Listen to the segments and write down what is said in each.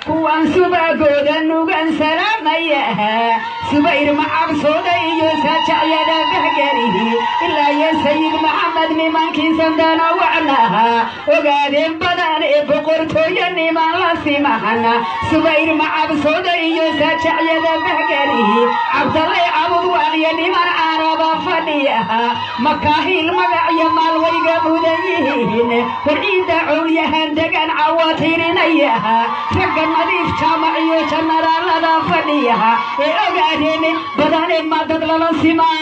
kuwan subagooda nugan salaamayaha subayr macabsooda iyo sajacyada bahgarihi ilaa ya sayid maxamed nimankiisan dana wacnaha ogaadeen badan ee boqortooyo niman la simahana subayr macabsooda iyo sajacyada bahgarihi cabdallay cabud waaliya niman caraba fadhiyaha makaahil magacyo maalwayga mudan yihiin warciidda cowlyahan degan cawatirinayaha ragga nadiif jaamaciyo janaraalada fadhiyaha ee ogaadeen badan ee maadad lala simaa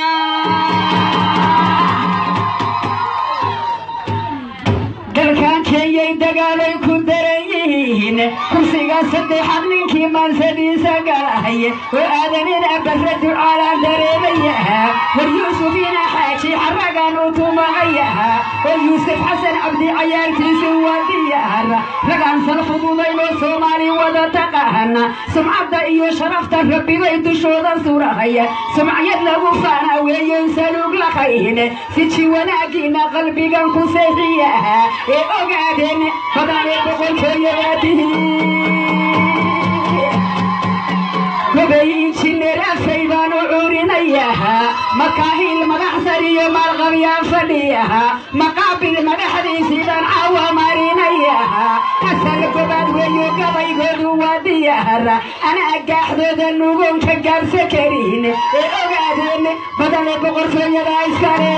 dalkan kenyay dagaalay ku daran yihiin kursiga saddexaad ninkii maansadiisa galahay oo aadanina barra ducaalaan dareemayaha war yuusufina xaaji xaragan u tumahayaha oo yuusuf xasan cabdi cayaarkiisu waa diyaar ragaan salfududaynoo soomaali wada taqaana sumcadda iyo sharafta rabbibay dushooda surahaya sumciyad lagu faana weeyoon saluug laqayn siji wanaagiina qalbigan ku seexiyaha ee ogaadeen badan ee boqortooyadaadihi gobay injineer afay baan u curinayaha makaahil madaxsar iyo maalqabyaan fadhiyaha maqaabil madaxdiisii baan caawa marinayaha asal gobaad weeyo gabaygoodu waa diyaar ana agaaxdooda nugoonka gaabsa karin ee ogaadeen badan ee boqortooyada iskale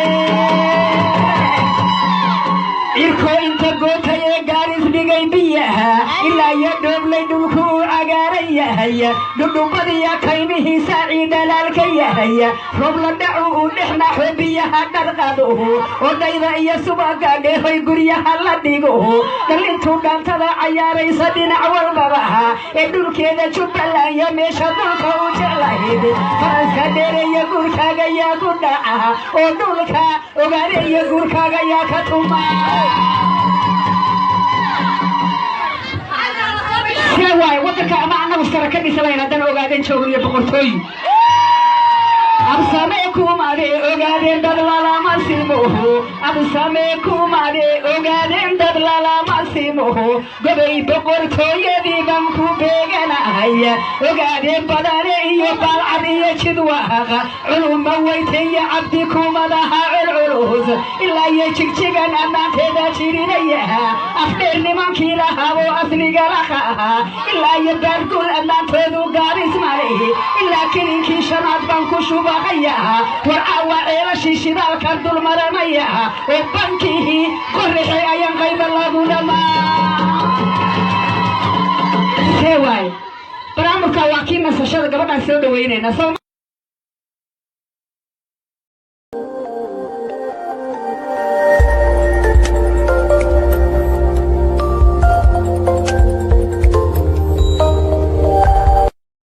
cirko inta gootay ee gaaris dhigay biyaha ilaa iyo dhooblay dhulku uu cagaaran yahay dhudhumbadiya kaymihii saacii dhalaalka yahay roob la dhacu uu dhexnaxo biyaha dharqaduhu oo dhayda iyo subaga dheehoy guryaha la dhigo dhalintuu dhaantada cayaaraysa dhinac walbabaha ee dhulkeeda jubbaland iyo meesha dhulka u jeclahayd faraska dheereeya guurkaaga yaa ku dhaca oo dhulka ogaadeeya guurkaaga yaa ka tuma سواي وضعك معنا مشتركين سواي ندنا وقاعدين شغل بقرطوي أبسامكم عليه وقاعدين بدلا ما سيموه أبسامكم عليه وقاعدين بدلا ما سيموه قبي بقرطوي ديغم كوبيغنا هيا وقاعدين بدلا يبال عدي شدواها علوم مويتي عبدكم لها العروس إلا يشكشكن أما تدا شيرينيها أخبرني من كيلها وأصلي لها إلا يبرقل أما تدو قارس ماليه إلا كنينكي شنات بانكو شباقيها ورعوا عيرشي شدال كردو المرميها وبانكيه قرحي أيان غيب الله لما سواي برامك واكينا سشاد قبضا سودوينينا